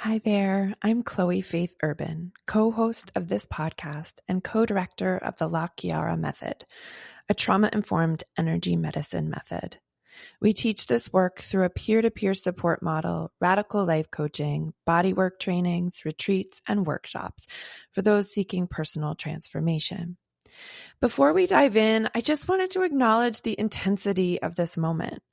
Hi there, I'm Chloë Faith Urban, co-host of this podcast and co-director of the LaChiara Method, a trauma-informed energy medicine method. We teach this work through a peer-to-peer support model, radical life coaching, bodywork trainings, retreats, and workshops for those seeking personal transformation. Before we dive in, I just wanted to acknowledge the intensity of this moment.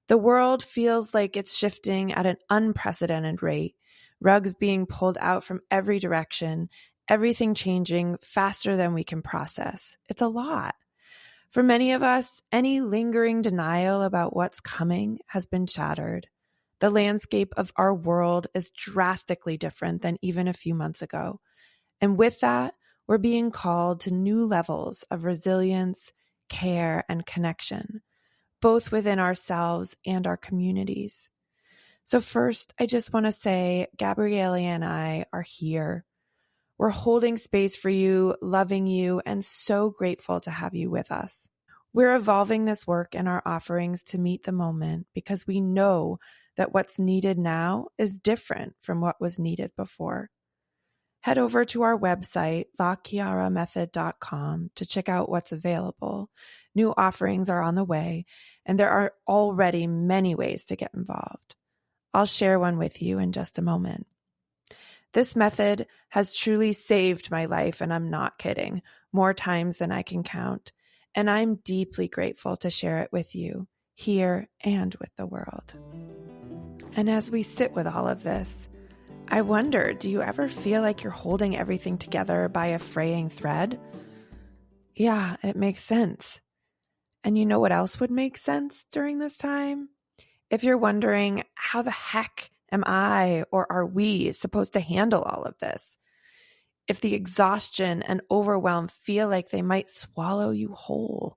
The world feels like it's shifting at an unprecedented rate, rugs being pulled out from every direction, everything changing faster than we can process. It's a lot. For many of us, any lingering denial about what's coming has been shattered. The landscape of our world is drastically different than even a few months ago. And with that, we're being called to new levels of resilience, care, and connection, both within ourselves and our communities. So first, I just want to say Gabrielli and I are here. We're holding space for you, loving you, and so grateful to have you with us. We're evolving this work and our offerings to meet the moment because we know that what's needed now is different from what was needed before. Head over to our website, LaChiaraMethod.com, to check out what's available. New offerings are on the way, and there are already many ways to get involved. I'll share one with you in just a moment. This method has truly saved my life, and I'm not kidding, more times than I can count. And I'm deeply grateful to share it with you, here and with the world. And as we sit with all of this, I wonder, do you ever feel like you're holding everything together by a fraying thread? Yeah, it makes sense. And you know what else would make sense during this time? If you're wondering, how the heck am I or are we supposed to handle all of this? If the exhaustion and overwhelm feel like they might swallow you whole.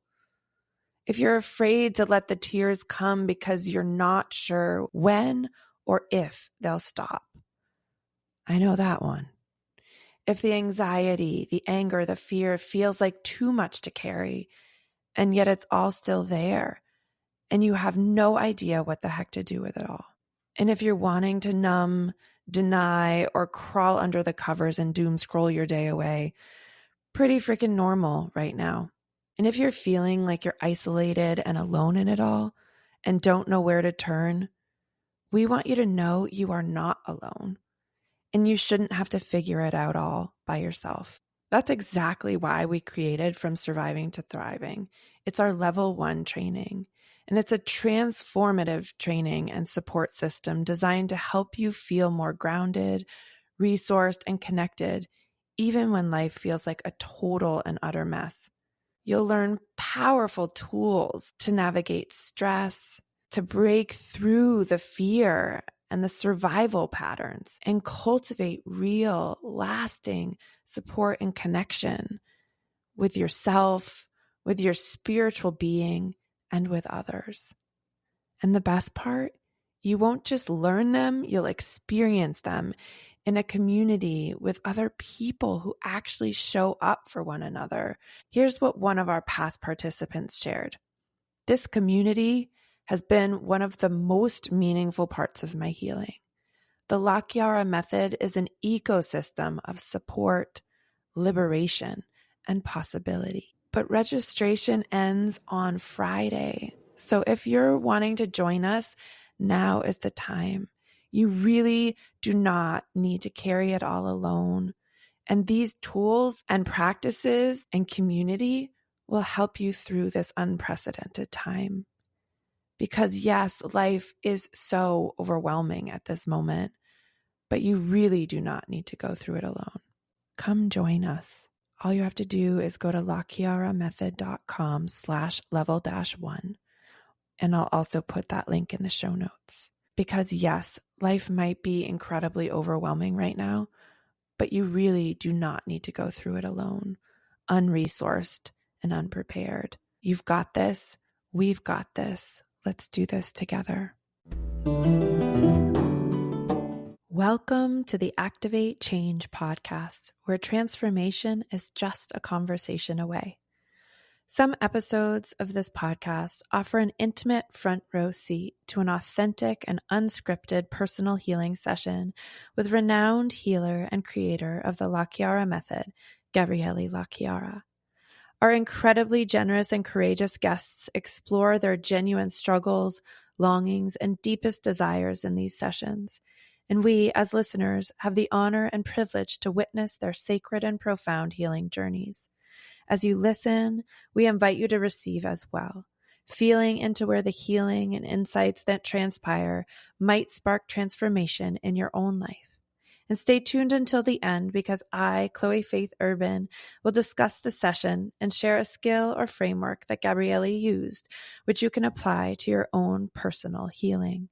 If you're afraid to let the tears come because you're not sure when or if they'll stop. I know that one. If the anxiety, the anger, the fear feels like too much to carry, and yet it's all still there, and you have no idea what the heck to do with it all. And if you're wanting to numb, deny, or crawl under the covers and doom scroll your day away, pretty freaking normal right now. And if you're feeling like you're isolated and alone in it all and don't know where to turn, we want you to know you are not alone. And you shouldn't have to figure it out all by yourself. That's exactly why we created From Surviving to Thriving. It's our level 1 training. And it's a transformative training and support system designed to help you feel more grounded, resourced, and connected, even when life feels like a total and utter mess. You'll learn powerful tools to navigate stress, to break through the fear and the survival patterns, and cultivate real, lasting support and connection with yourself, with your spiritual being, and with others. And the best part, you won't just learn them, you'll experience them in a community with other people who actually show up for one another. Here's what one of our past participants shared. This community has been one of the most meaningful parts of my healing. The LaChiara Method is an ecosystem of support, liberation, and possibility. But registration ends on Friday. So if you're wanting to join us, now is the time. You really do not need to carry it all alone. And these tools and practices and community will help you through this unprecedented time. Because yes, life is so overwhelming at this moment, but you really do not need to go through it alone. Come join us. All you have to do is go to lachiaramethod.com/level-1. And I'll also put that link in the show notes. Because yes, life might be incredibly overwhelming right now, but you really do not need to go through it alone, unresourced and unprepared. You've got this. We've got this. Let's do this together. Welcome to the Activate Change podcast, where transformation is just a conversation away. Some episodes of this podcast offer an intimate front row seat to an authentic and unscripted personal healing session with renowned healer and creator of the LaChiara Method, Gabrielli LaChiara. Our incredibly generous and courageous guests explore their genuine struggles, longings, and deepest desires in these sessions. And we, as listeners, have the honor and privilege to witness their sacred and profound healing journeys. As you listen, we invite you to receive as well, feeling into where the healing and insights that transpire might spark transformation in your own life. And stay tuned until the end because I, Chloë Faith Urban, will discuss the session and share a skill or framework that Gabrielli used, which you can apply to your own personal healing.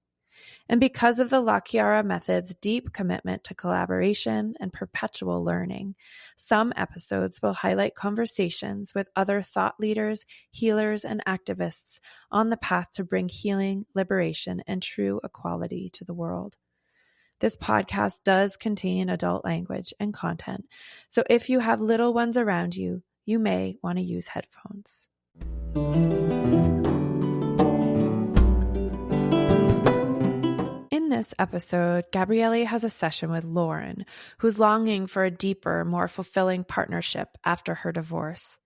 And because of the LaChiara Method's deep commitment to collaboration and perpetual learning, some episodes will highlight conversations with other thought leaders, healers, and activists on the path to bring healing, liberation, and true equality to the world. This podcast does contain adult language and content, so if you have little ones around you, you may want to use headphones. In this episode, Gabrielli has a session with Loren, who's longing for a deeper, more fulfilling partnership after her divorce.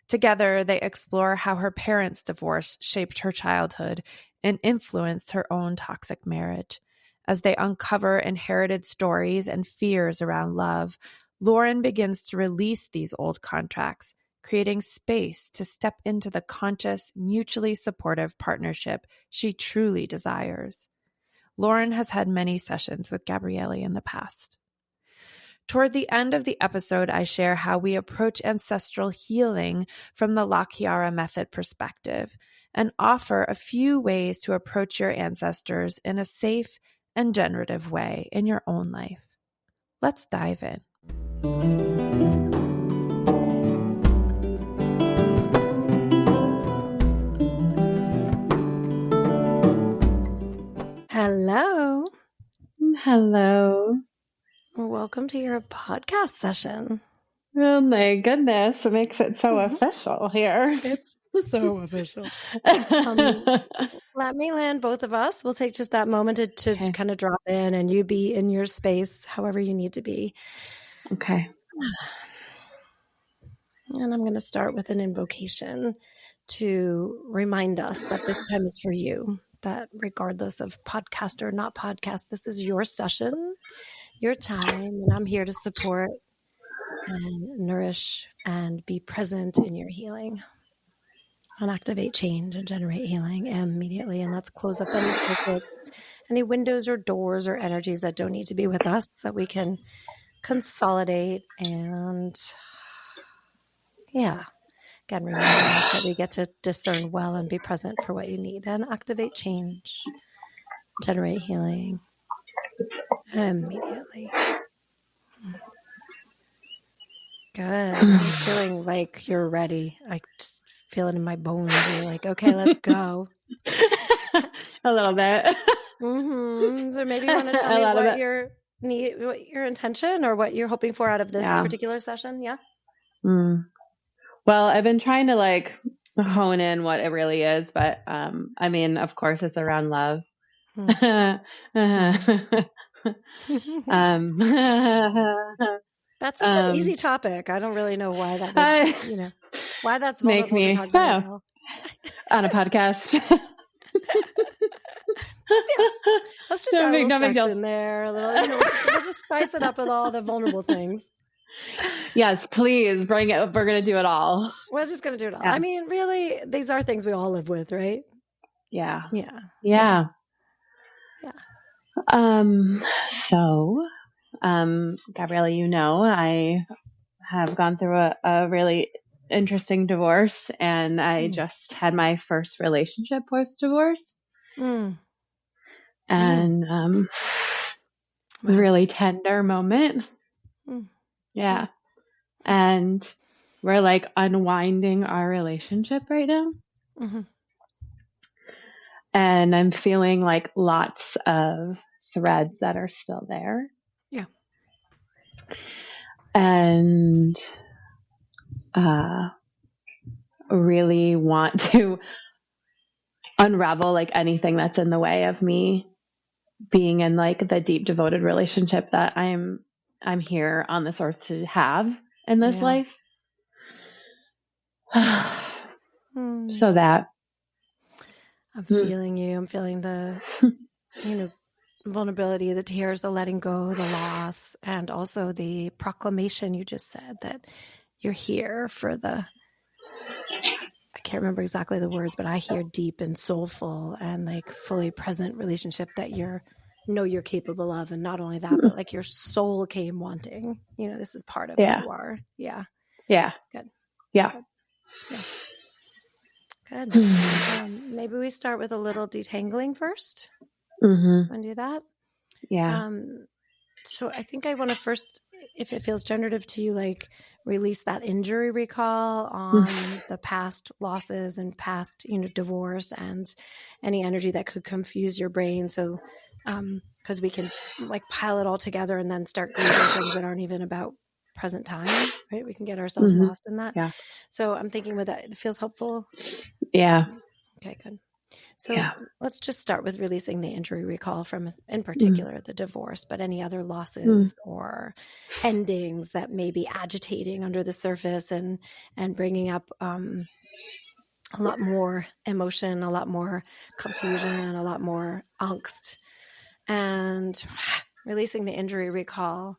Together, they explore how her parents' divorce shaped her childhood and influenced her own toxic marriage. As they uncover inherited stories and fears around love, Loren begins to release these old contracts, creating space to step into the conscious, mutually supportive partnership she truly desires. Loren has had many sessions with Gabrielli in the past. Toward the end of the episode, I share how we approach ancestral healing from the LaChiara Method perspective and offer a few ways to approach your ancestors in a safe and generative way in your own life. Let's dive in. Hello. Hello. Welcome to your podcast session. Oh my goodness, it makes it so official here. It's so official. Let me land both of us. We'll take just that moment to Okay. kind of drop in and you be in your space, however you need to be. Okay. And I'm going to start with an invocation to remind us that this time is for you, that regardless of podcast or not podcast, this is your session, your time, and I'm here to support and nourish and be present in your healing and activate change and generate healing immediately. And let's close up any circuits, any windows or doors or energies that don't need to be with us, so that we can consolidate and again, reminding us that we get to discern well and be present for what you need and activate change, generate healing immediately. Good. I'm feeling like you're ready. I just feel it in my bones. You're like, okay, let's go. A little bit. So maybe you want to tell me what your intention or what you're hoping for out of this particular session? Yeah. Well, I've been trying to hone in what it really is, but I mean, of course, it's around love. That's such an easy topic. I don't really know why that would, why that's vulnerable to talk about now. On a podcast. Let's just add a little sex in there. A little, we'll just spice it up with all the vulnerable things. Yes, please bring it. We're going to do it all. We're just going to do it all. Yeah. I mean, really, these are things we all live with, right? Yeah. Yeah. So, Gabrielli, I have gone through a really interesting divorce, and I just had my first relationship post-divorce. And really tender moment. Yeah. And we're unwinding our relationship right now. And I'm feeling lots of threads that are still there. Yeah. And really want to unravel like anything that's in the way of me being in like the deep devoted relationship that I'm here on this earth to have in this life. So that I'm feeling you. I'm feeling the, vulnerability, the tears, the letting go, the loss, and also the proclamation you just said that you're here for the, I can't remember exactly the words, but I hear deep and soulful and like fully present relationship that you're capable of. And not only that, but like your soul came wanting, this is part of who you are. Yeah. Yeah. Good. Yeah. Good. Yeah. Good. Maybe we start with a little detangling first. Want to do that? Yeah. So I think I want to first, if it feels generative to you, like release that injury recall on the past losses and past, divorce and any energy that could confuse your brain. So, because we can like pile it all together and then start grieving things that aren't even about present time, right? We can get ourselves lost in that. Yeah. So I'm thinking with that, it feels helpful. Yeah. Okay, good. So let's just start with releasing the injury recall from, in particular, the divorce, but any other losses or endings that may be agitating under the surface and bringing up a lot more emotion, a lot more confusion, a lot more angst, and releasing the injury recall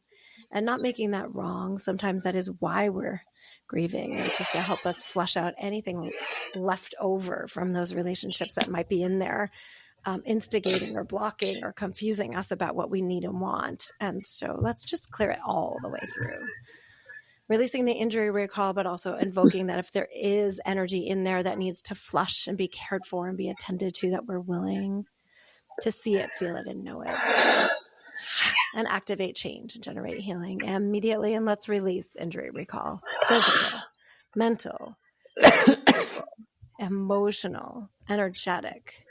and not making that wrong. Sometimes that is why we're grieving, which is to help us flush out anything left over from those relationships that might be in there, instigating or blocking or confusing us about what we need and want. And so let's just clear it all the way through. Releasing the injury recall, but also invoking that if there is energy in there that needs to flush and be cared for and be attended to, that we're willing to see it, feel it, and know it. And activate change and generate healing immediately. And let's release injury recall, physical, mental, spiritual, emotional, energetic,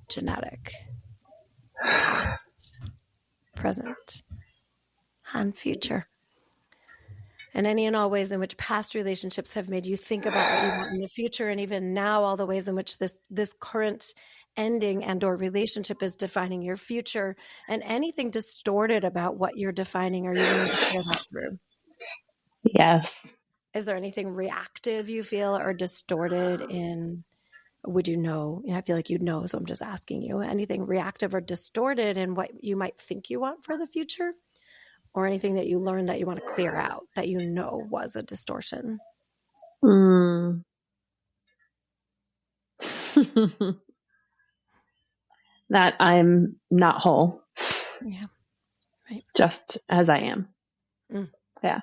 genetic, past, present, and future. And any and all ways in which past relationships have made you think about what you want in the future, and even now, all the ways in which this current ending and or relationship is defining your future, and anything distorted about what you're defining. Are you willing to clear that through? Yes. Is there anything reactive you feel or distorted in? Would you know? I feel like you'd know, so I'm just asking you. Anything reactive or distorted in what you might think you want for the future? Or anything that you learned that you want to clear out that you know was a distortion? That I'm not whole. Yeah. Right. Just as I am. Yeah.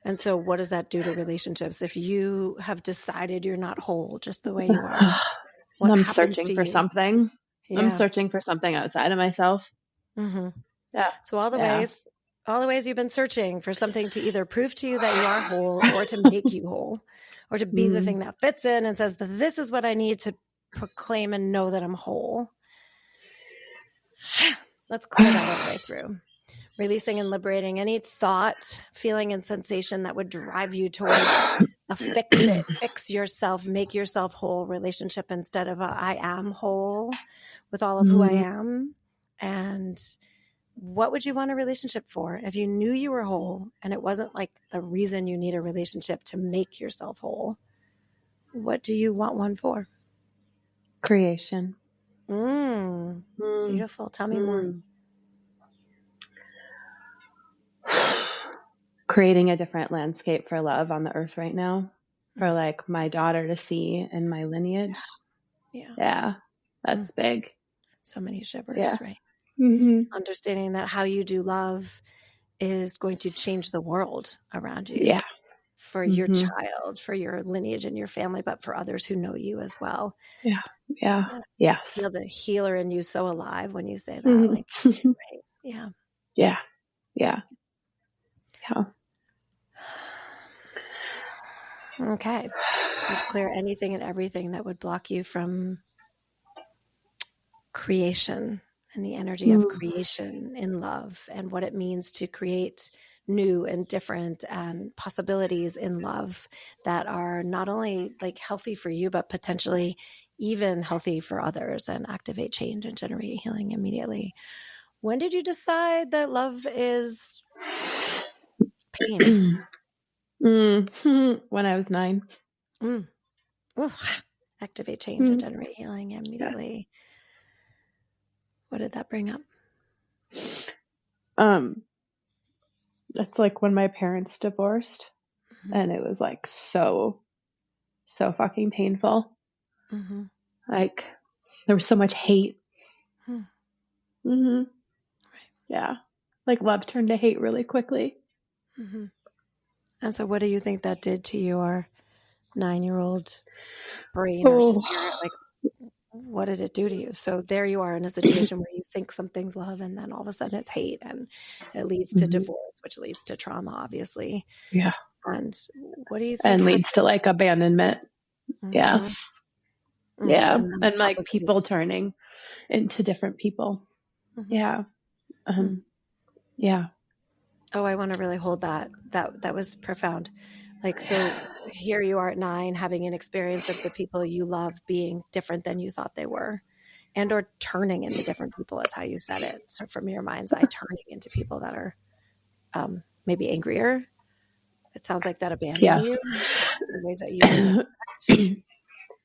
And so what does that do to relationships? If you have decided you're not whole just the way you are, what I'm happens searching to for you? something. Yeah. I'm searching for something outside of myself. Yeah. So all the ways you've been searching for something to either prove to you that you are whole or to make you whole or to be the thing that fits in and says that this is what I need to proclaim and know that I'm whole. Let's clear that all the way through. Releasing and liberating any thought, feeling, and sensation that would drive you towards a fix it, fix yourself, make yourself whole relationship instead of a I am whole with all of who I am. And what would you want a relationship for? If you knew you were whole and it wasn't like the reason you need a relationship to make yourself whole, what do you want one for? Creation. Beautiful. Tell me more. Creating a different landscape for love on the earth right now, for like my daughter to see in my lineage. Yeah. That's big. So many shivers, right? Understanding that how you do love is going to change the world around you. Yeah. For your child, for your lineage and your family, but for others who know you as well. Yeah. Yeah. Yeah. Feel the healer in you so alive when you say that. Like, right. Yeah. Yeah. Yeah. Yeah. Okay. Let's clear anything and everything that would block you from creation and the energy of creation in love, and what it means to create new and different and possibilities in love that are not only like healthy for you, but potentially even healthy for others, and activate change and generate healing immediately. When did you decide that love is pain? When I was 9. Activate change and generate healing immediately. What did that bring up? It's like when my parents divorced, and it was like so fucking painful. Like there was so much hate. Yeah. Like love turned to hate really quickly. And so what do you think that did to your 9-year-old brain or spirit? Like, what did it do to you? So there you are in a situation where you think something's love, and then all of a sudden it's hate, and it leads to divorce, which leads to trauma, obviously. Yeah. And what do you think? And leads to like abandonment. Yeah. Yeah. And like people turning into different people. Yeah. Yeah. Oh, I want to really hold that. That was profound. Like, so here you are at 9, having an experience of the people you love being different than you thought they were, and or turning into different people, is how you said it. So from your mind's eye, turning into people that are maybe angrier. It sounds like that abandoned you in ways that you didn't expect.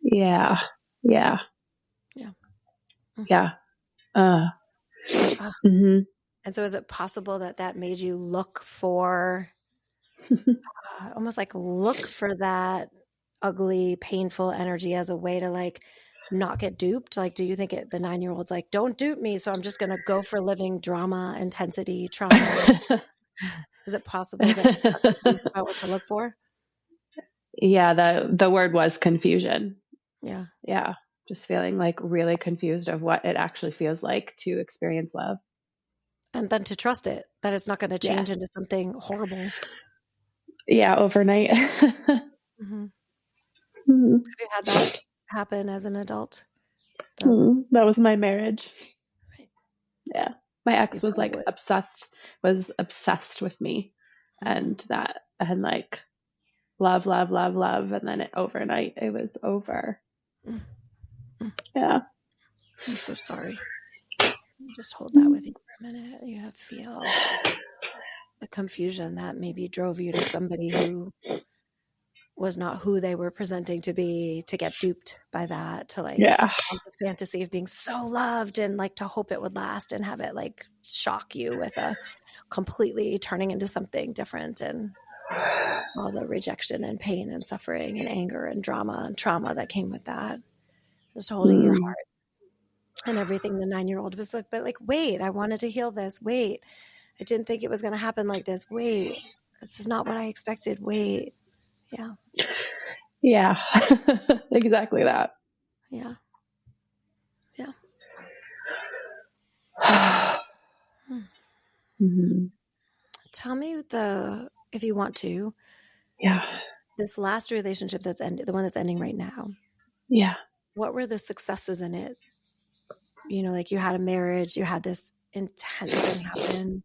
Yeah. Yeah. Yeah. Yeah. And so is it possible that made you look for almost like look for that ugly, painful energy as a way to like not get duped? Like, do you think the 9-year-old's like, don't dupe me, so I'm just going to go for living drama, intensity, trauma? Is it possible that she got confused about what to look for? Yeah, the word was confusion. Yeah. Yeah. Just feeling like really confused of what it actually feels like to experience love. And then to trust it, that it's not going to change into something horrible. Yeah, overnight. Have you had that happen as an adult? That was my marriage. Right. Yeah. My ex was like obsessed with me, and like love, and then overnight it was over. Yeah. I'm so sorry. Just hold that with you for a minute. You have feel the confusion that maybe drove you to somebody who was not who they were presenting to be, to get duped by that, to like the fantasy of being so loved and like to hope it would last and have it like shock you with a completely turning into something different, and all the rejection and pain and suffering and anger and drama and trauma that came with that. Just holding your heart and everything. The 9-year-old was like, but like, wait, I wanted to heal this. Wait, I didn't think it was going to happen like this. Wait, this is not what I expected. Wait. Yeah. Yeah. Exactly that. Yeah. Yeah. Tell me if you want to. Yeah. This last relationship that's ended, the one that's ending right now. Yeah. What were the successes in it? You know, like you had a marriage, you had this intense thing happen,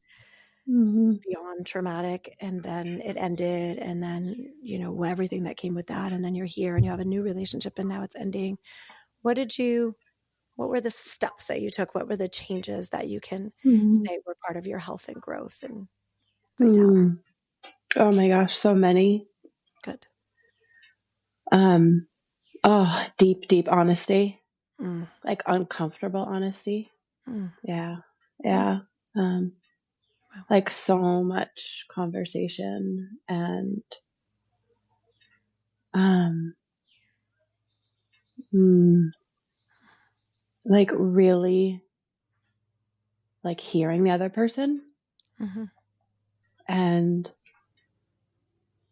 beyond traumatic, and then it ended, and then, you know, everything that came with that, and then you're here and you have a new relationship and now it's ending. What were the steps that you took? What were the changes that you can say were part of your health and growth and vitality? Oh my gosh, so many. Good. Deep honesty. Like uncomfortable honesty. Yeah. Like so much conversation, and like really like hearing the other person, and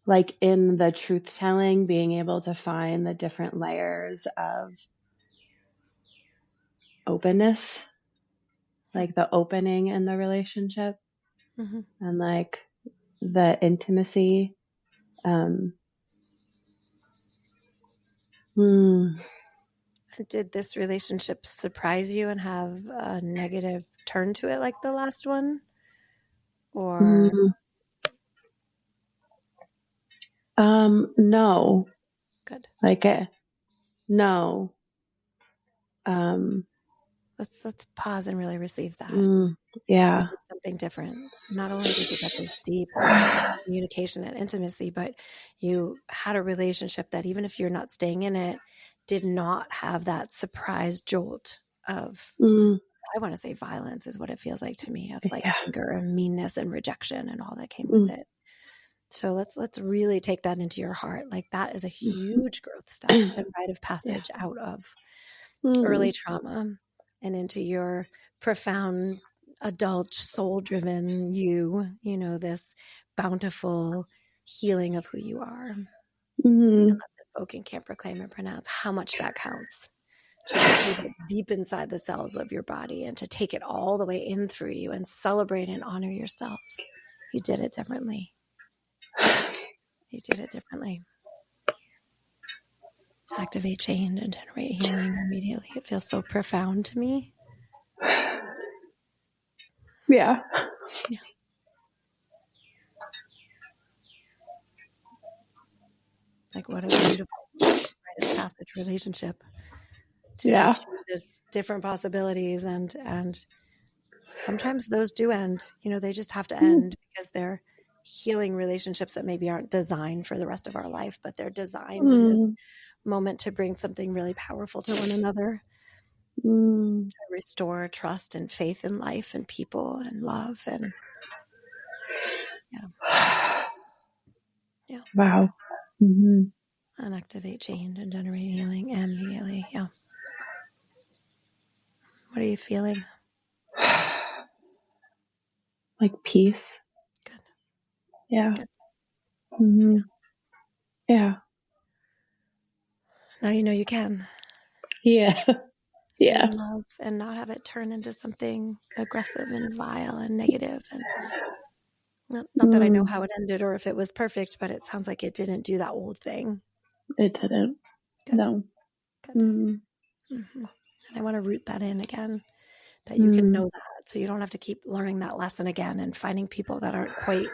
like in the truth telling, being able to find the different layers of openness, like the opening in the relationship, and like the intimacy. Did this relationship surprise you and have a negative turn to it like the last one? Or no. good. Like no. Let's pause and really receive that. Yeah. You did something different. Not only did you get this deep like communication and intimacy, but you had a relationship that even if you're not staying in it, did not have that surprise jolt of I want to say violence is what it feels like to me, of like anger and meanness and rejection and all that came with it. So let's really take that into your heart. Like that is a huge growth step and rite of passage out of early trauma and into your profound adult soul-driven you know, this bountiful healing of who you are. And let's invoke and can't proclaim and pronounce how much that counts to receive it deep inside the cells of your body and to take it all the way in through you and celebrate and honor yourself. You did it differently. You did it differently. Activate change and generate healing immediately. It feels so profound to me. Yeah. Like what a beautiful rite of passage relationship to teach you there's different possibilities and sometimes those do end. You know, they just have to end because they're healing relationships that maybe aren't designed for the rest of our life, but they're designed in this moment to bring something really powerful to one another, to restore trust and faith in life and people and love and Wow. and activate change and generate healing immediately. Yeah. What are you feeling? Like peace. Good. Yeah. Good. Yeah. Now you know you can. Yeah. Be in love and not have it turn into something aggressive and vile and negative. And not that I know how it ended or if it was perfect, but it sounds like it didn't do that old thing. It didn't. Good. No. Good. And I want to root that in again, that you can know that, so you don't have to keep learning that lesson again and finding people that aren't quite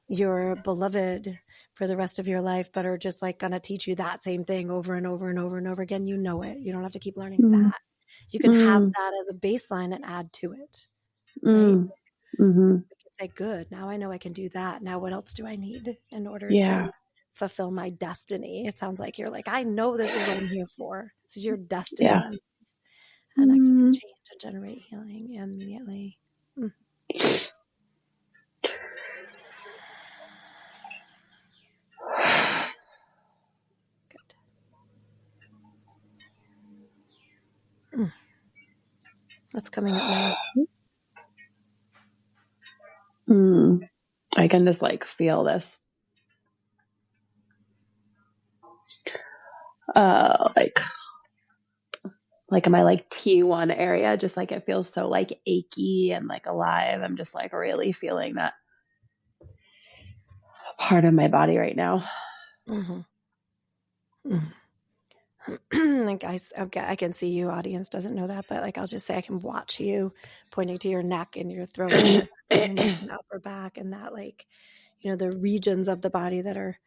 your beloved for the rest of your life, but are just like going to teach you that same thing over and over and over and over again. You know it. You don't have to keep learning that. You can have that as a baseline and add to it. Right? You can say, good, now I know I can do that. Now what else do I need in order to fulfill my destiny? It sounds like you're like, I know this is what I'm here for. This is your destiny. Yeah. And activate change and generate healing immediately. Good. What's coming up now? I can just like feel this. Like in my like T1 area, just like it feels so like achy and like alive. I'm just like really feeling that part of my body right now. Like I can see you, audience doesn't know that, but like I'll just say I can watch you pointing to your neck and your throat and the upper back and that, like, you know, the regions of the body that are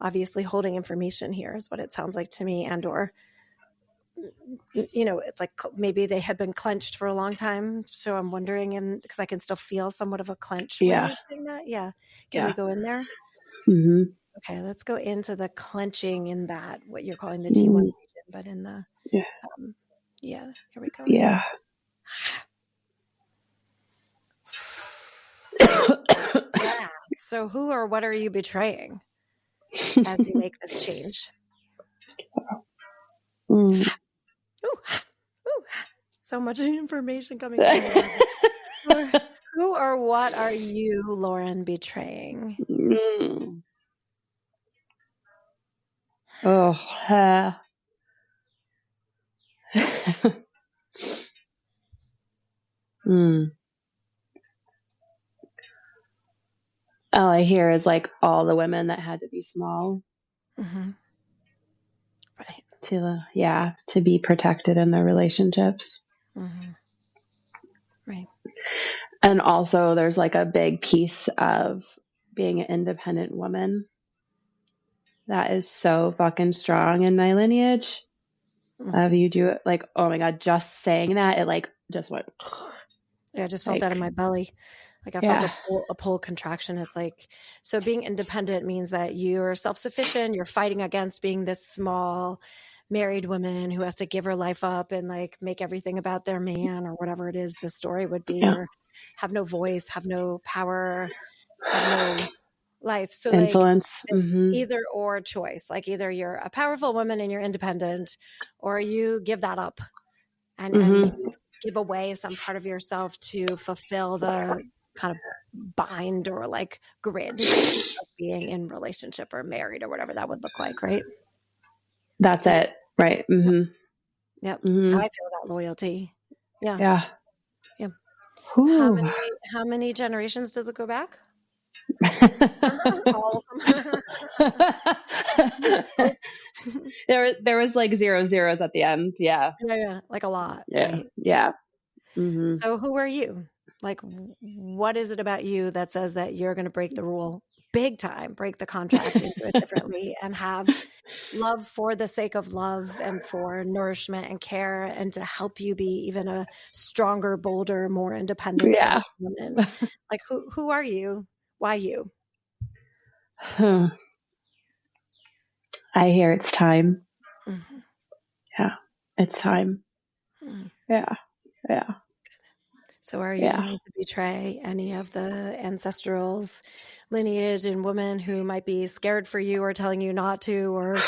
obviously holding information here is what it sounds like to me. And or, you know, it's like maybe they had been clenched for a long time. So I'm wondering, and because I can still feel somewhat of a clench when you're saying that. Yeah. Can we go in there? Okay, let's go into the clenching in that, what you're calling the T1 region, but in the, here we go. Yeah. So who or what are you betraying as you make this change? Ooh, so much information coming in. Who or what are you, Loren, betraying? All I hear is like all the women that had to be small Right. to be protected in their relationships. Mm-hmm. Right. And also there's like a big piece of being an independent woman that is so fucking strong in my lineage. Mm-hmm. You do it like, oh my God, just saying that, it like just went. Yeah, I just felt that in my belly. Like I felt a pull contraction. It's like, so being independent means that you're self-sufficient. You're fighting against being this small married woman who has to give her life up and like make everything about their man or whatever it is the story would be, or have no voice, have no power, have no life. So Influence. like it's either or choice. Like either you're a powerful woman and you're independent, or you give that up and you give away some part of yourself to fulfill the kind of bind or like grid of being in relationship or married or whatever that would look like, right? That's it. Right. Mm-hmm. Yep. Mm-hmm. I feel that loyalty. Yeah. Yeah. Yeah. Ooh. How many generations does it go back? All of them. there was like 0 zeros at the end. Yeah. Yeah. Like a lot. Yeah. Right? Yeah. Mm-hmm. So who are you? Like, what is it about you that says that you're going to break the rule big time, break the contract and do it differently and have love for the sake of love and for nourishment and care and to help you be even a stronger, bolder, more independent woman? Like, who are you? Why you? I hear it's time. Mm-hmm. Yeah. It's time. Mm-hmm. Yeah. Yeah. So are you willing to betray any of the ancestral's lineage and women who might be scared for you or telling you not to, or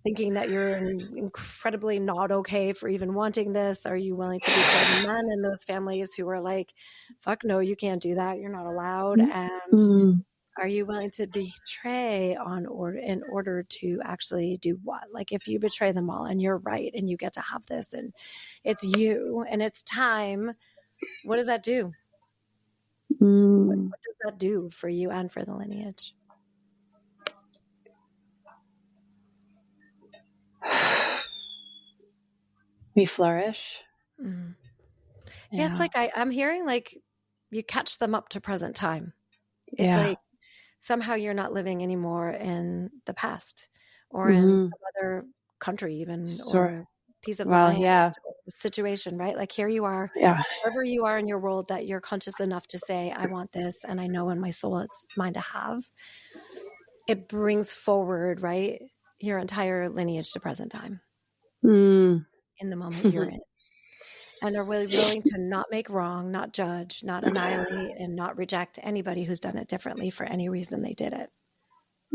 thinking that you're incredibly not okay for even wanting this? Are you willing to betray the men in those families who are like, fuck no, you can't do that, you're not allowed? And are you willing to betray in order to actually do what? Like if you betray them all and you're right and you get to have this and it's you and it's time, what does that do? What does that do for you and for the lineage? We flourish. Yeah, it's like I'm hearing like you catch them up to present time. It's like somehow you're not living anymore in the past or in some other country even or piece of the land or situation, right? Like here you are, wherever you are in your world that you're conscious enough to say, I want this and I know in my soul it's mine to have. It brings forward, right, your entire lineage to present time in the moment you're in. And are willing to not make wrong, not judge, not annihilate, and not reject anybody who's done it differently for any reason they did it.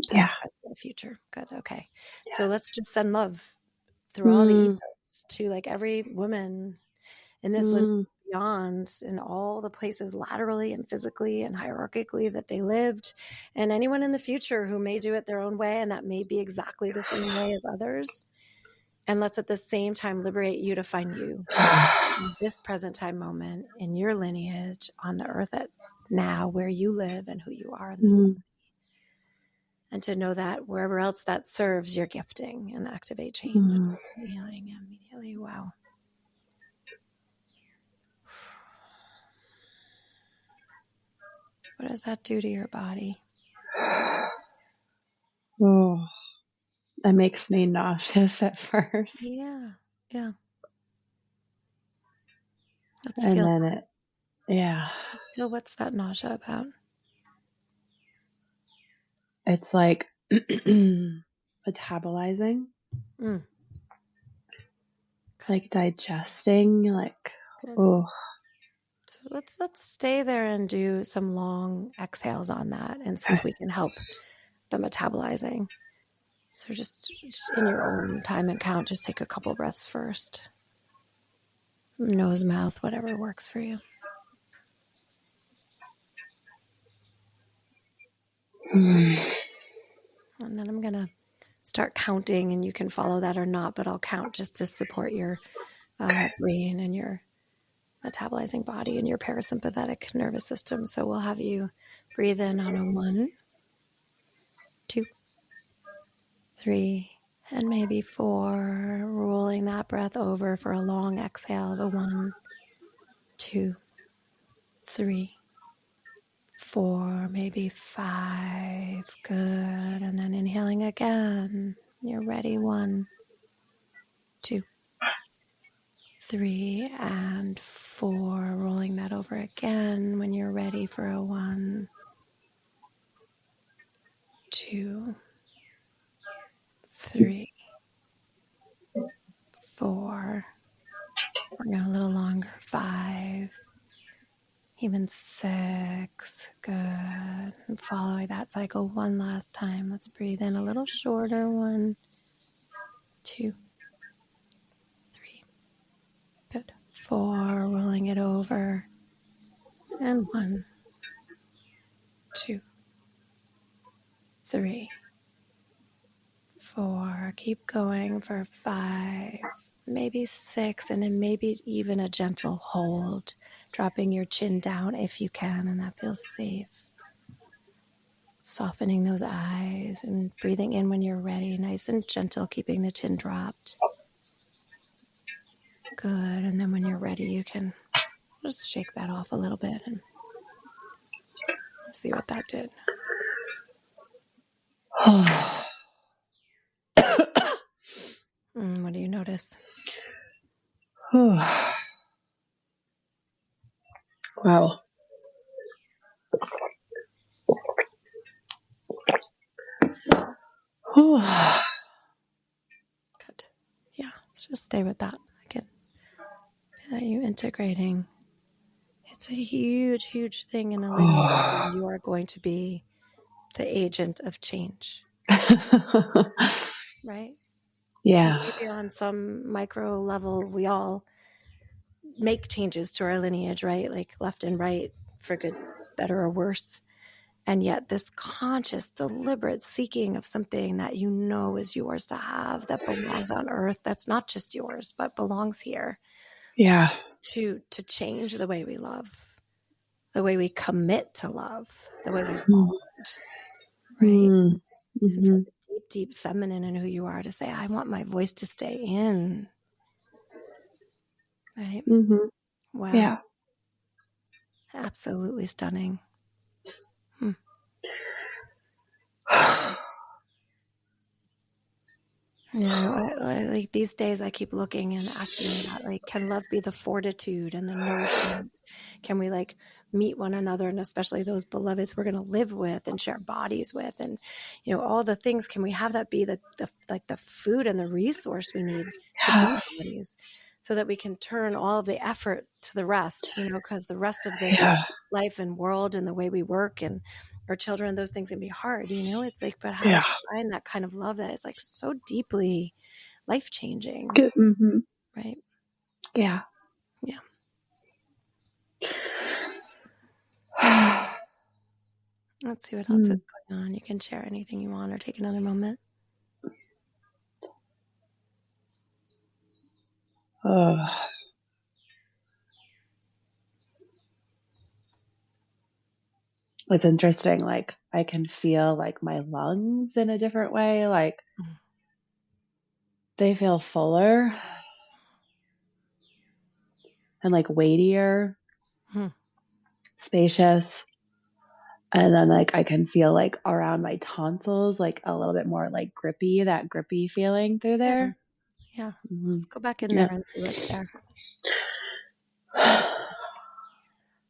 Past, present, and future. Good. Okay. Yeah. So let's just send love through all the ethos to like every woman in this lineage beyond, in all the places laterally and physically and hierarchically that they lived, and anyone in the future who may do it their own way and that may be exactly the same way as others. And let's at the same time liberate you to find you in this present time moment in your lineage on the earth at now where you live and who you are in this moment. And to know that wherever else that serves your gifting and activate change and healing immediately. Wow. What does that do to your body? Oh, that makes me nauseous at first. Yeah. Let's and feel then feel what's that nausea about? It's like metabolizing, like digesting, like So let's stay there and do some long exhales on that and see if we can help the metabolizing. So just in your own time and count, just take a couple breaths first. Nose, mouth, whatever works for you. And then I'm going to start counting, and you can follow that or not, but I'll count just to support your brain and your metabolizing body and your parasympathetic nervous system. So we'll have you breathe in on a 1, 2, 3, And maybe 4, rolling that breath over for a long exhale of a 1, 2, 3, 4, maybe 5. Good. And then inhaling again. You're ready. 1, 2, 3, and 4. Rolling that over again when you're ready for a 1, 2, 3, 4. We're going a little longer. 5, even 6. Good. And following that cycle one last time. Let's breathe in a little shorter. 1, 2, 3. Good. 4. Rolling it over. And 1, 2, 3, 4. Keep going for 5, maybe 6, and then maybe even a gentle hold, dropping your chin down if you can, and that feels safe. Softening those eyes and breathing in when you're ready, nice and gentle, keeping the chin dropped. Good. And then when you're ready, you can just shake that off a little bit and see what that did. What do you notice? Wow. Good. Yeah, let's just stay with that. I can feel you integrating. It's a huge, huge thing in a lineage. You are going to be the agent of change. Right? Yeah. And maybe on some micro level, we all make changes to our lineage, right? Like left and right, for good, better, or worse. And yet this conscious, deliberate seeking of something that you know is yours to have, that belongs on earth, that's not just yours, but belongs here. Yeah. To change the way we love, the way we commit to love, the way we bond, right? Mm-hmm. And for the deep, deep feminine in who you are to say, I want my voice to stay in. Right? Mm-hmm. Wow. Yeah. Absolutely stunning. Yeah, like these days I keep looking and asking about, like, can love be the fortitude and the nourishment? Can we like meet one another, and especially those beloveds we're going to live with and share bodies with, and you know, all the things? Can we have that be the like the food and the resource we need to be bodies, so that we can turn all of the effort to the rest? You know, because the rest of this life and world and the way we work and our children, those things can be hard, you know. It's like, but how to find that kind of love that is like so deeply life-changing. Mm-hmm. Right? Yeah. Let's see what else is going on. You can share anything you want or take another moment. It's interesting. Like I can feel like my lungs in a different way. Like they feel fuller and like weightier, spacious. And then like I can feel like around my tonsils, like a little bit more like grippy, that grippy feeling through there. Yeah. Mm-hmm. Let's go back in there and see what's there.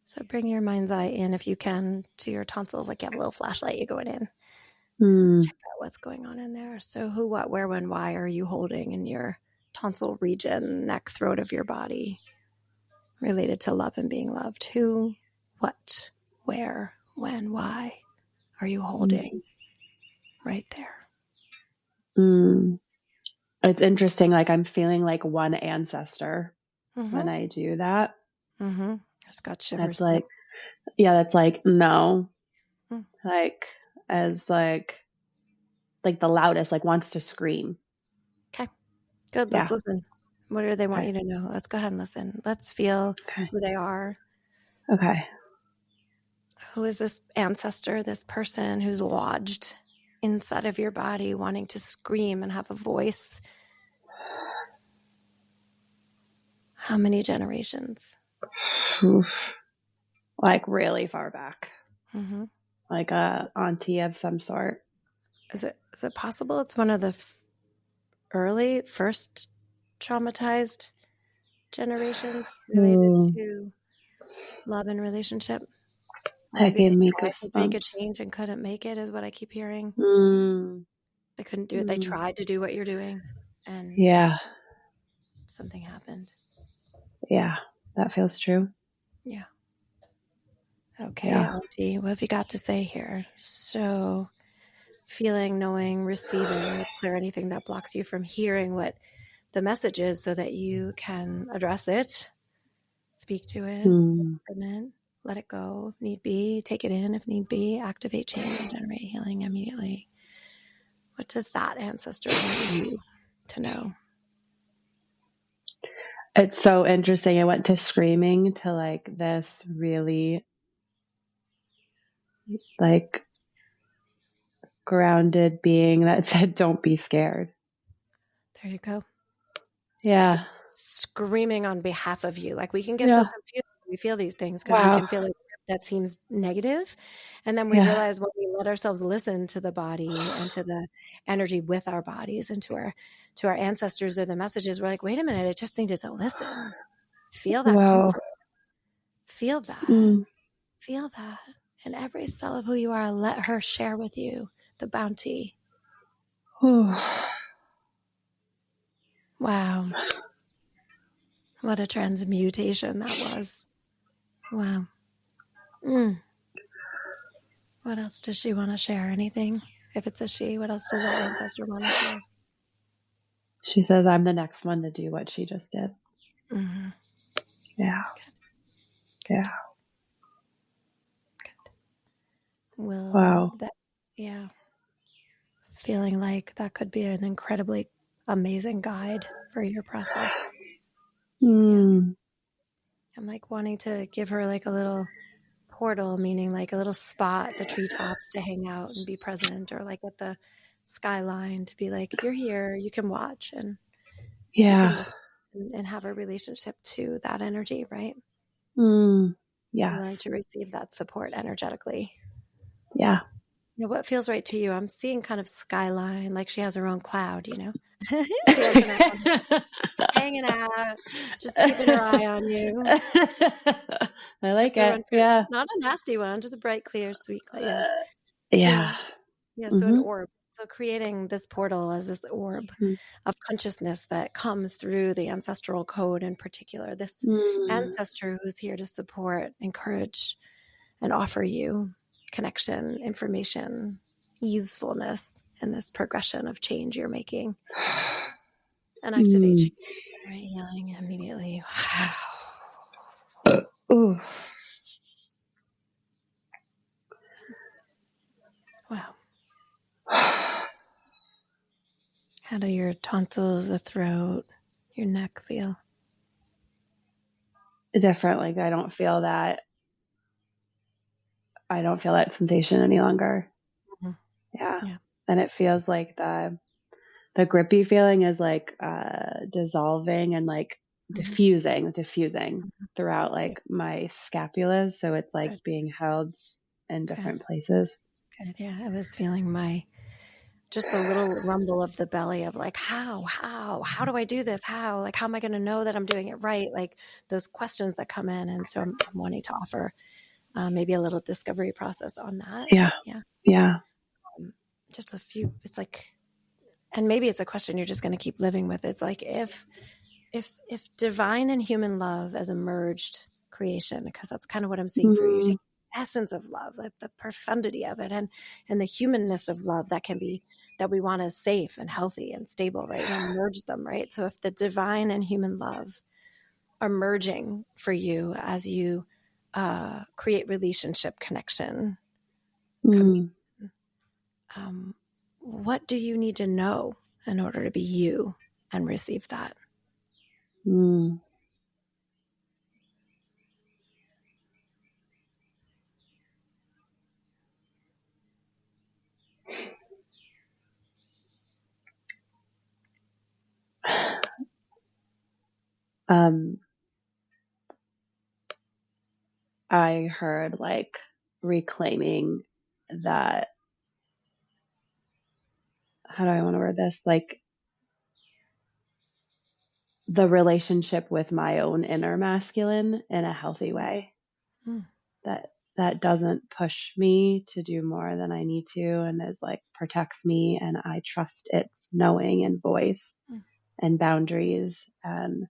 So bring your mind's eye in, if you can, to your tonsils. Like you have a little flashlight, you're going in. Check out what's going on in there. So who, what, where, when, why are you holding in your tonsil region, neck, throat of your body, related to love and being loved? Who, what, where, when, why are you holding right there? It's interesting. Like I'm feeling like one ancestor when I do that. Just got shivers. That's like, that's like, no, like as like the loudest, like wants to scream. Okay, good. Let's listen. What do they want you to know? Let's go ahead and listen. Let's feel who they are. Okay. Who is this ancestor, this person who's lodged inside of your body wanting to scream and have a voice? How many generations? Oof. Like really far back. Mm-hmm. Like a auntie of some sort. Is it possible it's one of the first traumatized generations related to love and relationship? That gave me tried to make a goosebumps. change and couldn't make it, is what I keep hearing. They couldn't do it. They tried to do what you're doing, and something happened. Yeah, that feels true. Yeah. Okay, Auntie, what have you got to say here? So, feeling, knowing, receiving, let's clear anything that blocks you from hearing what the message is so that you can address it, speak to it, let it go if need be, take it in if need be, activate change and generate healing immediately. What does that ancestor want you to know? It's so interesting. I went to screaming to like this really like grounded being that said, don't be scared. There you go. Yeah. So screaming on behalf of you. Like we can get so confused when we feel these things because we can feel like that seems negative. And then we realize when we let ourselves listen to the body and to the energy with our bodies and to our ancestors or the messages, we're like, wait a minute, I just needed to listen. Feel that comfort. Feel that. Feel that. And every cell of who you are, let her share with you the bounty. Wow. What a transmutation that was. Wow. What else does she want to share? Anything? If it's a she, what else does that ancestor want to share? She says, I'm the next one to do what she just did. Mm-hmm. Yeah. Good. Yeah. Good. Well, wow. Feeling like that could be an incredibly amazing guide for your process. Yeah. I'm like wanting to give her like a little portal, meaning like a little spot, the treetops to hang out and be present, or like at the skyline to be like, you're here, you can watch and you can listen and have a relationship to that energy, right? Yeah. Willing to receive that support energetically. Yeah. What feels right to you? I'm seeing kind of skyline, like she has her own cloud, dancing around, hanging out, just keeping her eye on you. I like it. Yeah. Not a nasty one, just a bright, clear, sweet cloud. Yeah. So an orb. So creating this portal as this orb of consciousness that comes through the ancestral code in particular, this ancestor who's here to support, encourage, and offer you connection, information, easefulness in this progression of change you're making. And activation, right? Healing immediately. Wow. How do your tonsils, the throat, your neck feel? Different. Like I don't feel that sensation any longer. Yeah. And it feels like the grippy feeling is like dissolving and like diffusing throughout like my scapulas. So it's like being held in different places. Good. Yeah. I was feeling just a little rumble of the belly of like, how do I do this? How am I going to know that I'm doing it right? Like those questions that come in. And so I'm wanting to offer maybe a little discovery process on that. Yeah. Just a few, it's like, and maybe it's a question you're just going to keep living with. It's like, if divine and human love as a merged creation, because that's kind of what I'm seeing for you, essence of love, like the profundity of it, and the humanness of love that we want as safe and healthy and stable, right? And merge them, right? So if the divine and human love are merging for you as you create relationship connection, what do you need to know in order to be you and receive that? I heard like reclaiming that, how do I want to word this? Like the relationship with my own inner masculine in a healthy way. Mm. That doesn't push me to do more than I need to, and is like protects me, and I trust its knowing and voice and boundaries. And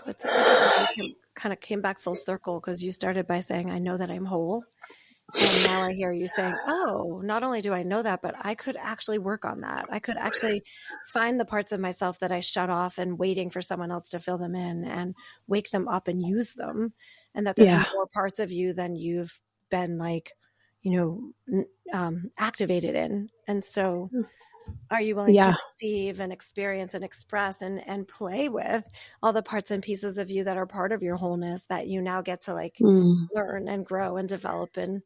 It's interesting. You kind of came back full circle because you started by saying, I know that I'm whole. And now I hear you saying, oh, not only do I know that, but I could actually work on that. I could actually find the parts of myself that I shut off and waiting for someone else to fill them in and wake them up and use them. And that there's more parts of you than you've been like, activated in. And so are you willing to receive and experience and express and play with all the parts and pieces of you that are part of your wholeness that you now get to like learn and grow and develop and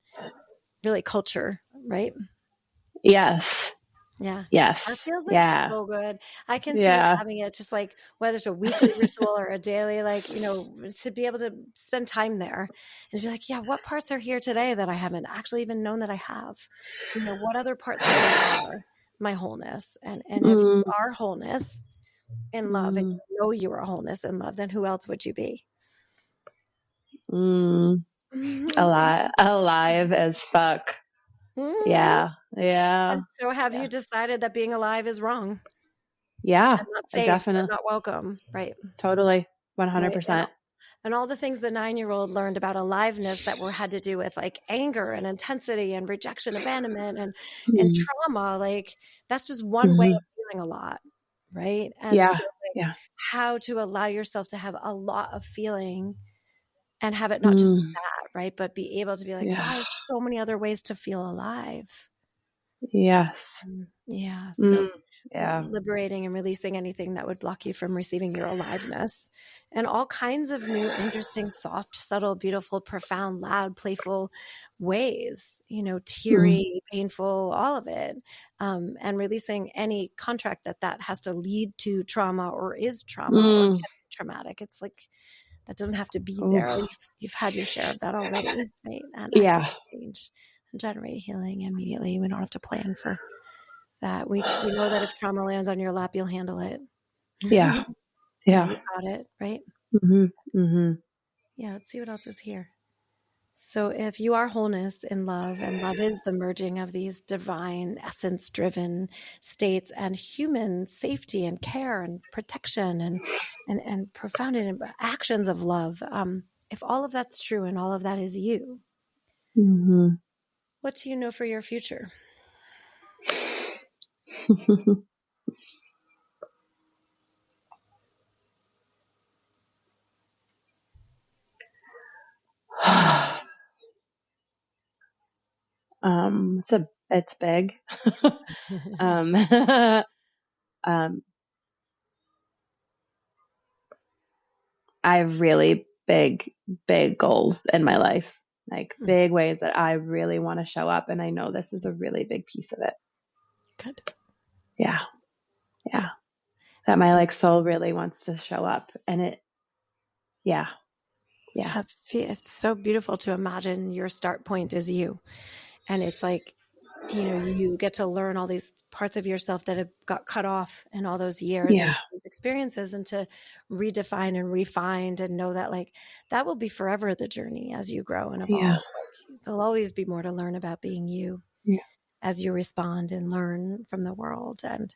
really culture, right? Yes. Yeah. Yes. That feels like so good. I can see having it just like whether it's a weekly ritual or a daily, like, to be able to spend time there and to be like, yeah, what parts are here today that I haven't actually even known that I have? What other parts of me are my wholeness? And if you are wholeness in love and you know you are wholeness in love, then who else would you be? Alive as fuck. Yeah. And so have you decided that being alive is wrong? Yeah. And not safe, definitely. Not welcome. Right. Totally. 100%. Right? And all the things the 9-year-old learned about aliveness that had to do with like anger and intensity and rejection, abandonment and trauma, like that's just one way of feeling a lot. Right. And so how to allow yourself to have a lot of feeling and have it not just be that, right? But be able to be like, wow, there's so many other ways to feel alive. Yes. Yeah. So liberating and releasing anything that would block you from receiving your aliveness and all kinds of new, interesting, soft, subtle, beautiful, profound, loud, playful ways, teary, painful, all of it. And releasing any contract that has to lead to trauma or is trauma or can be traumatic. It's like, that doesn't have to be there. You've had your share of that already, right? And change and generate healing immediately. We don't have to plan for that. We know that if trauma lands on your lap, you'll handle it. Yeah. You got it, right? Yeah, let's see what else is here. So if you are wholeness in love, and love is the merging of these divine essence-driven states and human safety and care and protection and profound actions of love, if all of that's true and all of that is you, what do you know for your future? It's big. I have really big goals in my life, like big ways that I really want to show up. And I know this is a really big piece of it. Good. Yeah. That my like soul really wants to show up, and it, it's so beautiful to imagine your start point is you. And it's like, you get to learn all these parts of yourself that have got cut off in all those years and these experiences, and to redefine and refine and know that like that will be forever the journey as you grow and evolve. Like, there'll always be more to learn about being you as you respond and learn from the world. And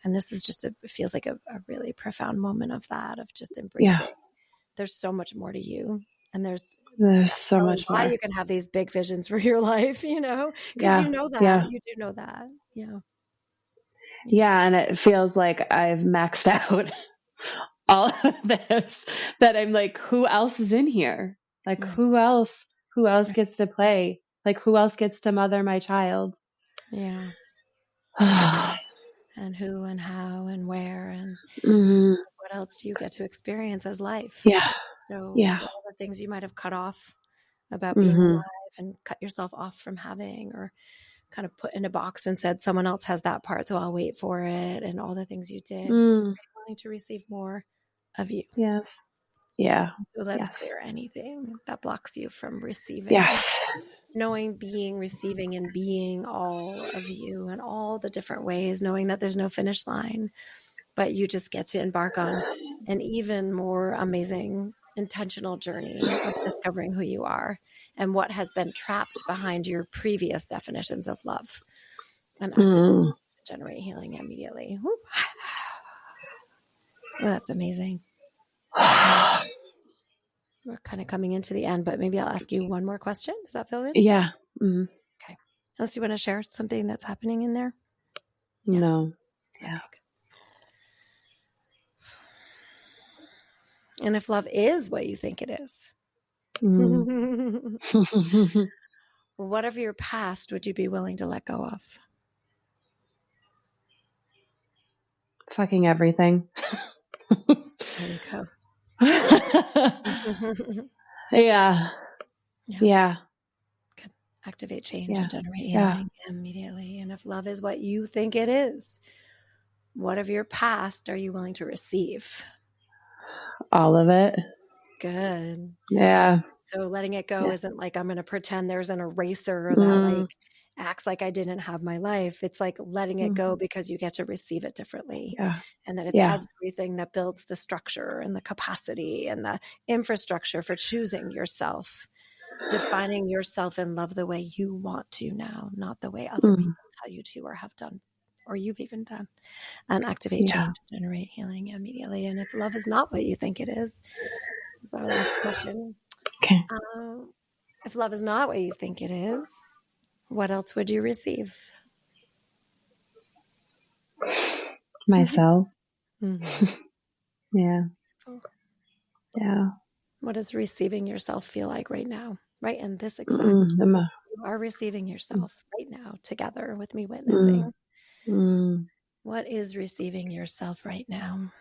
this is just it feels like a really profound moment of that, of just embracing. There's so much more to you. And there's so much more. You can have these big visions for your life, because you know that. You do know that. Yeah. And it feels like I've maxed out all of this, that I'm like, who else is in here? Like, who else gets to play? Like, who else gets to mother my child? Yeah. And who and how and where and what else do you get to experience as life? So for all the things you might have cut off about being alive and cut yourself off from having, or kind of put in a box and said, someone else has that part, so I'll wait for it, and all the things you did. Mm. Wanting to receive more of you. Yes. Yeah. So let's Yes. clear anything that blocks you from receiving. Yes. Knowing, being, receiving, and being all of you in all the different ways, knowing that there's no finish line, but you just get to embark on an even more amazing intentional journey of discovering who you are and what has been trapped behind your previous definitions of love, and generate healing immediately. Woo. Well, that's amazing. We're kind of coming into the end, but maybe I'll ask you one more question. Does that feel good? Yeah. Mm-hmm. Okay. Unless you want to share something that's happening in there? Yeah. No. Yeah. Okay, good. And if love is what you think it is, what of your past would you be willing to let go of? Fucking everything. There you go. Yeah. Yeah. Good. Activate change Yeah. and generate healing immediately. And if love is what you think it is, what of your past are you willing to receive? All of it. Good. Yeah. So letting it go isn't like I'm going to pretend there's an eraser that like acts like I didn't have my life. It's like letting it go because you get to receive it differently. Yeah. And that it's everything that builds the structure and the capacity and the infrastructure for choosing yourself, defining yourself and love the way you want to now, not the way other people tell you to or have done, or you've even done. And activate change, generate healing immediately. And if love is not what you think it is our last question. Okay. If love is not what you think it is, what else would you receive? Myself. Mm-hmm. Yeah. Yeah. What does receiving yourself feel like right now? Right in this exact moment. You are receiving yourself right now together with me witnessing. What is receiving yourself right now?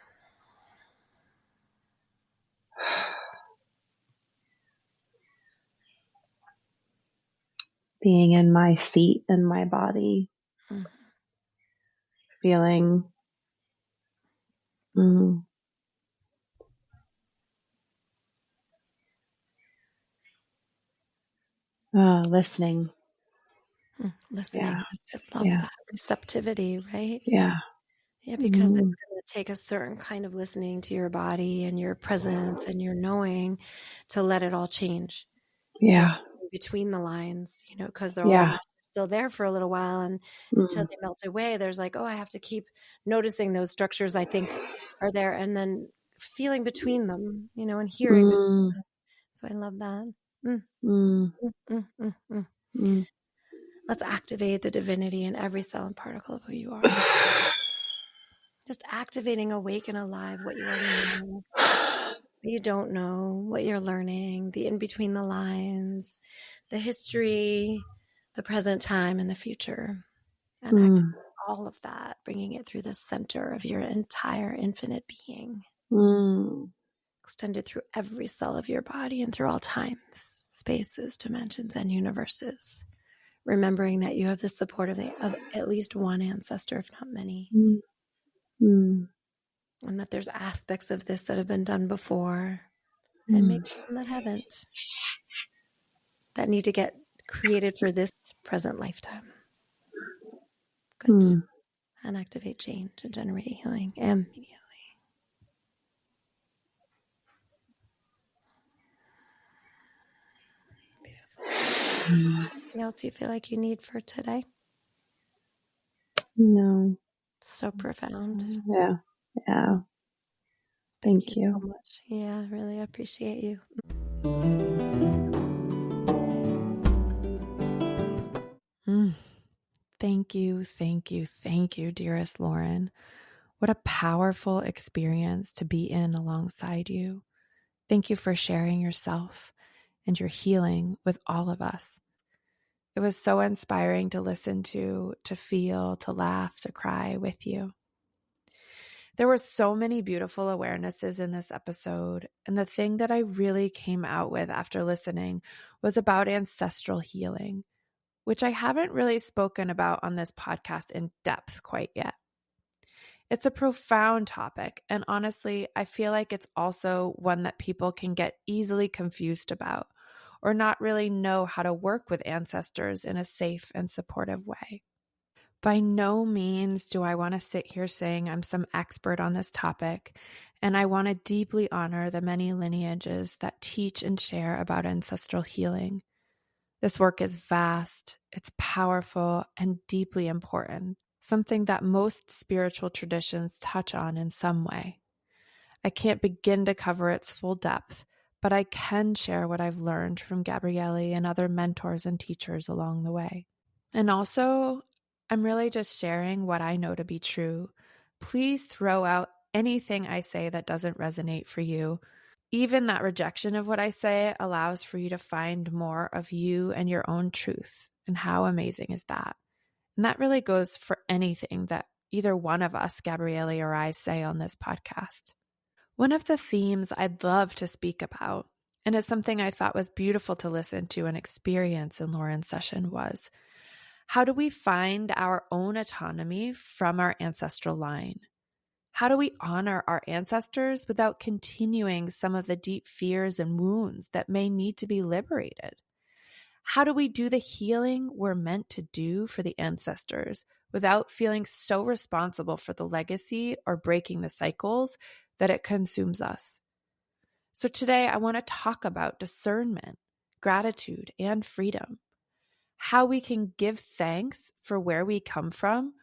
Being in my seat in my body. Feeling listening. Listening. I love that receptivity, right? Yeah. Yeah, because it's going to take a certain kind of listening to your body and your presence and your knowing to let it all change. Yeah. So between the lines, because they're all still there for a little while, and until they melt away, there's like, oh, I have to keep noticing those structures I think are there, and then feeling between them, and hearing between them. So I love that. Let's activate the divinity in every cell and particle of who you are. Just activating awake and alive what you already know, what you don't know, what you're learning, the in between the lines, the history, the present time, and the future. And activate all of that, bringing it through the center of your entire infinite being. Extended through every cell of your body and through all times, spaces, dimensions, and universes. Remembering that you have the support of at least one ancestor, if not many. And that there's aspects of this that have been done before, and maybe some that haven't, that need to get created for this present lifetime. Good. And activate change and generate healing immediately. Beautiful. Anything else you feel like you need for today? No. So profound. Yeah. Yeah. Thank you so much. Yeah, I really appreciate you. Thank you, thank you, thank you, dearest Loren. What a powerful experience to be in alongside you. Thank you for sharing yourself and your healing with all of us. It was so inspiring to listen to feel, to laugh, to cry with you. There were so many beautiful awarenesses in this episode, and the thing that I really came out with after listening was about ancestral healing. which I haven't really spoken about on this podcast in depth quite yet. It's a profound topic, and honestly, I feel like it's also one that people can get easily confused about or not really know how to work with ancestors in a safe and supportive way. By no means do I want to sit here saying I'm some expert on this topic, and I want to deeply honor the many lineages that teach and share about ancestral healing. This work is vast, it's powerful, and deeply important, something that most spiritual traditions touch on in some way. I can't begin to cover its full depth, but I can share what I've learned from Gabrielli and other mentors and teachers along the way. And also, I'm really just sharing what I know to be true. Please throw out anything I say that doesn't resonate for you. Even that rejection of what I say allows for you to find more of you and your own truth. And how amazing is that? And that really goes for anything that either one of us, Gabrielli or I, say on this podcast. One of the themes I'd love to speak about, and is something I thought was beautiful to listen to and experience in Loren's session, was how do we find our own autonomy from our ancestral line? How do we honor our ancestors without continuing some of the deep fears and wounds that may need to be liberated? How do we do the healing we're meant to do for the ancestors without feeling so responsible for the legacy or breaking the cycles that it consumes us? So today I want to talk about discernment, gratitude, and freedom. How we can give thanks for where we come from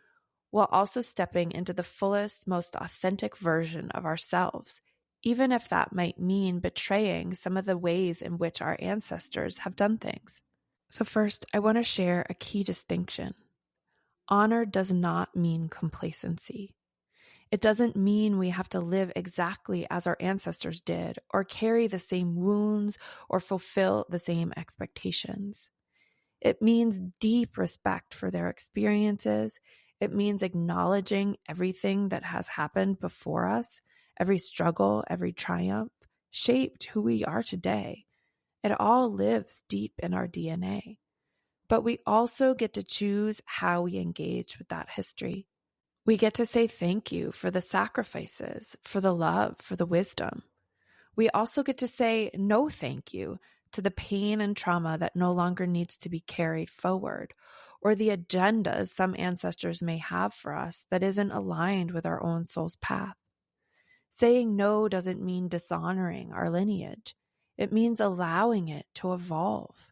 while also stepping into the fullest, most authentic version of ourselves, even if that might mean betraying some of the ways in which our ancestors have done things. So first, I want to share a key distinction. Honor does not mean complacency. It doesn't mean we have to live exactly as our ancestors did, or carry the same wounds, or fulfill the same expectations. It means deep respect for their experiences. It means acknowledging everything that has happened before us, every struggle, every triumph, shaped who we are today. It all lives deep in our DNA. But we also get to choose how we engage with that history. We get to say thank you for the sacrifices, for the love, for the wisdom. We also get to say no thank you to the pain and trauma that no longer needs to be carried forward, or the agendas some ancestors may have for us that isn't aligned with our own soul's path. Saying no doesn't mean dishonoring our lineage. It means allowing it to evolve.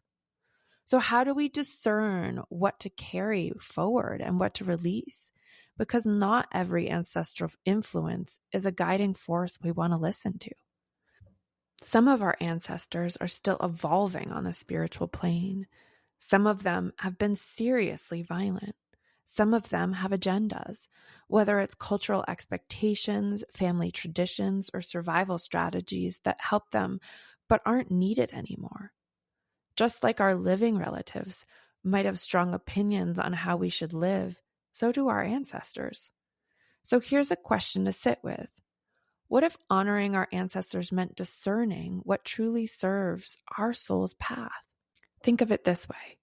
So how do we discern what to carry forward and what to release? Because not every ancestral influence is a guiding force we want to listen to. Some of our ancestors are still evolving on the spiritual plane. Some of them have been seriously violent. Some of them have agendas, whether it's cultural expectations, family traditions, or survival strategies that help them but aren't needed anymore. Just like our living relatives might have strong opinions on how we should live, so do our ancestors. So here's a question to sit with. What if honoring our ancestors meant discerning what truly serves our soul's path? Think of it this way.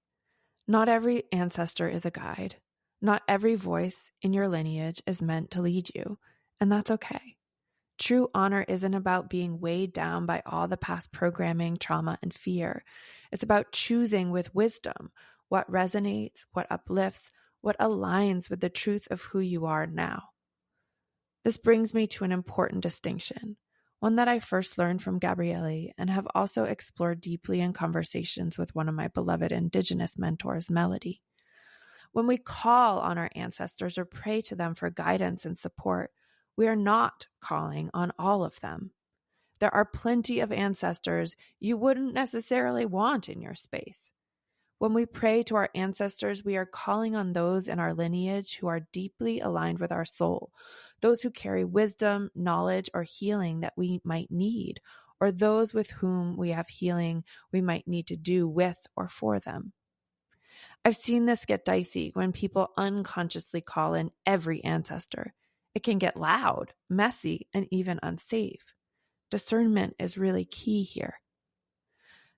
Not every ancestor is a guide. Not every voice in your lineage is meant to lead you, and that's okay. True honor isn't about being weighed down by all the past programming, trauma, and fear. It's about choosing with wisdom what resonates, what uplifts, what aligns with the truth of who you are now. This brings me to an important distinction, one that I first learned from Gabrielli and have also explored deeply in conversations with one of my beloved Indigenous mentors, Melody. When we call on our ancestors or pray to them for guidance and support, we are not calling on all of them. There are plenty of ancestors you wouldn't necessarily want in your space. When we pray to our ancestors, we are calling on those in our lineage who are deeply aligned with our soul, those who carry wisdom, knowledge, or healing that we might need, or those with whom we have healing we might need to do with or for them. I've seen this get dicey when people unconsciously call in every ancestor. It can get loud, messy, and even unsafe. Discernment is really key here.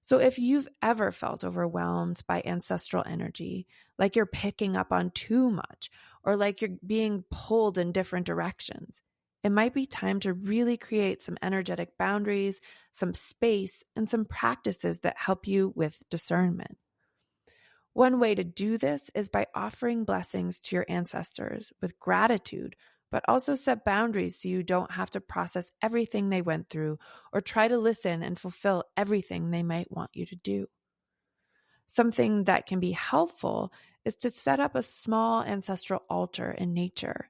So if you've ever felt overwhelmed by ancestral energy, like you're picking up on too much, or like you're being pulled in different directions, it might be time to really create some energetic boundaries, some space, and some practices that help you with discernment. One way to do this is by offering blessings to your ancestors with gratitude, but also set boundaries so you don't have to process everything they went through or try to listen and fulfill everything they might want you to do. Something that can be helpful is to set up a small ancestral altar in nature,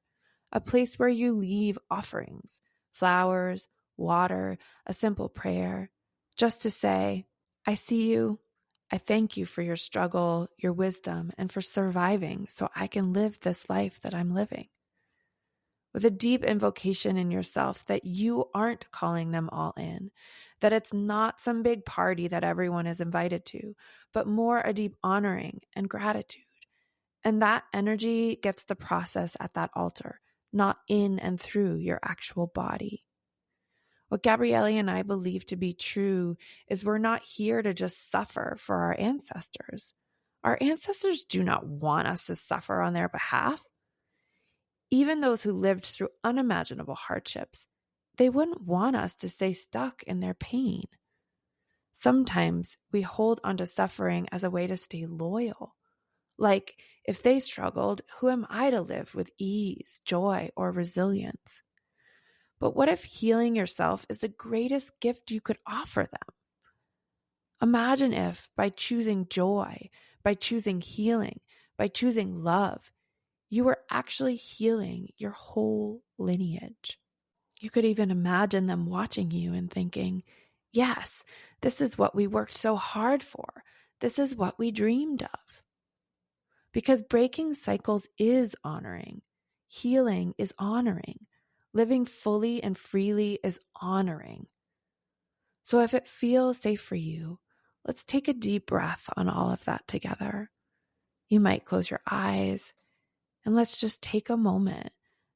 a place where you leave offerings, flowers, water, a simple prayer, just to say, I see you. I thank you for your struggle, your wisdom, and for surviving so I can live this life that I'm living. With a deep invocation in yourself that you aren't calling them all in, that it's not some big party that everyone is invited to, but more a deep honoring and gratitude. And that energy gets the process at that altar, not in and through your actual body. What Gabrielli and I believe to be true is we're not here to just suffer for our ancestors. Our ancestors do not want us to suffer on their behalf. Even those who lived through unimaginable hardships, they wouldn't want us to stay stuck in their pain. Sometimes we hold onto suffering as a way to stay loyal. Like, if they struggled, who am I to live with ease, joy, or resilience? But what if healing yourself is the greatest gift you could offer them? Imagine if, by choosing joy, by choosing healing, by choosing love, you were actually healing your whole lineage. You could even imagine them watching you and thinking, yes, this is what we worked so hard for. This is what we dreamed of. Because breaking cycles is honoring. Healing is honoring. Living fully and freely is honoring. So if it feels safe for you, let's take a deep breath on all of that together. You might close your eyes, and let's just take a moment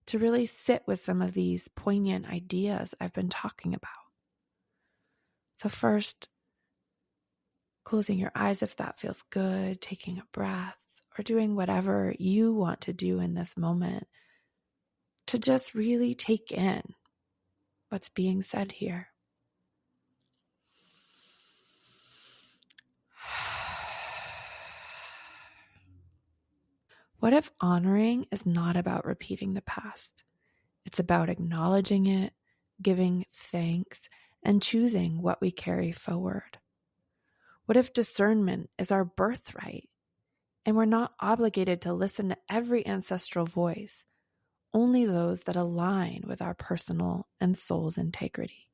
to really sit with some of these poignant ideas I've been talking about. So first, closing your eyes if that feels good, taking a breath, or doing whatever you want to do in this moment to just really take in what's being said here. What if honoring is not about repeating the past? It's about acknowledging it, giving thanks, and choosing what we carry forward. What if discernment is our birthright and we're not obligated to listen to every ancestral voice, only those that align with our personal and soul's integrity?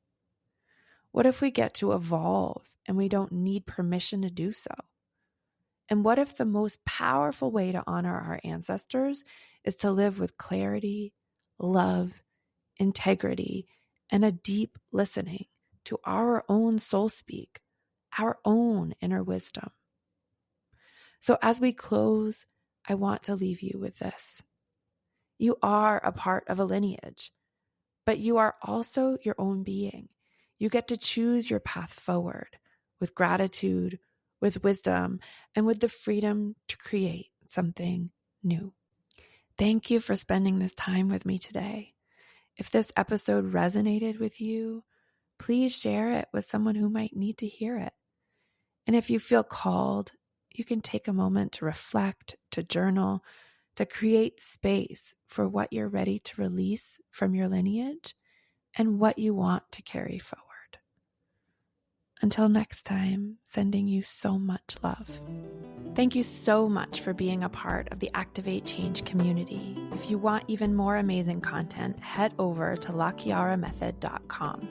What if we get to evolve and we don't need permission to do so? And what if the most powerful way to honor our ancestors is to live with clarity, love, integrity, and a deep listening to our own soul speak, our own inner wisdom? So as we close, I want to leave you with this. You are a part of a lineage, but you are also your own being. You get to choose your path forward with gratitude, with wisdom, and with the freedom to create something new. Thank you for spending this time with me today. If this episode resonated with you, please share it with someone who might need to hear it. And if you feel called, you can take a moment to reflect, to journal, to create space for what you're ready to release from your lineage and what you want to carry forward. Until next time, sending you so much love. Thank you so much for being a part of the Activate Change community. If you want even more amazing content, head over to LaChiaraMethod.com.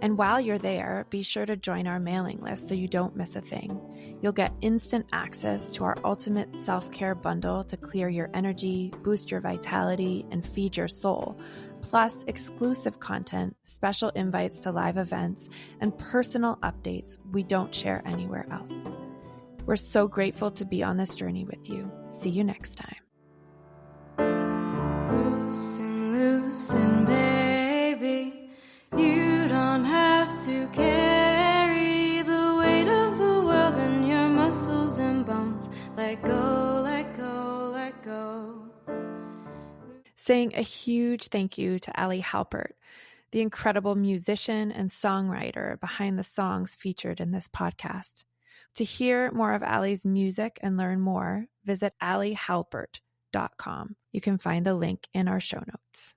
And while you're there, be sure to join our mailing list so you don't miss a thing. You'll get instant access to our ultimate self-care bundle to clear your energy, boost your vitality, and feed your soul, plus exclusive content, special invites to live events, and personal updates we don't share anywhere else. We're so grateful to be on this journey with you. See you next time. Loosen, loosen, baby. You don't have to carry the weight of the Saying a huge thank you to Ali Halpert, the incredible musician and songwriter behind the songs featured in this podcast. To hear more of Ali's music and learn more, visit alihalpert.com. You can find the link in our show notes.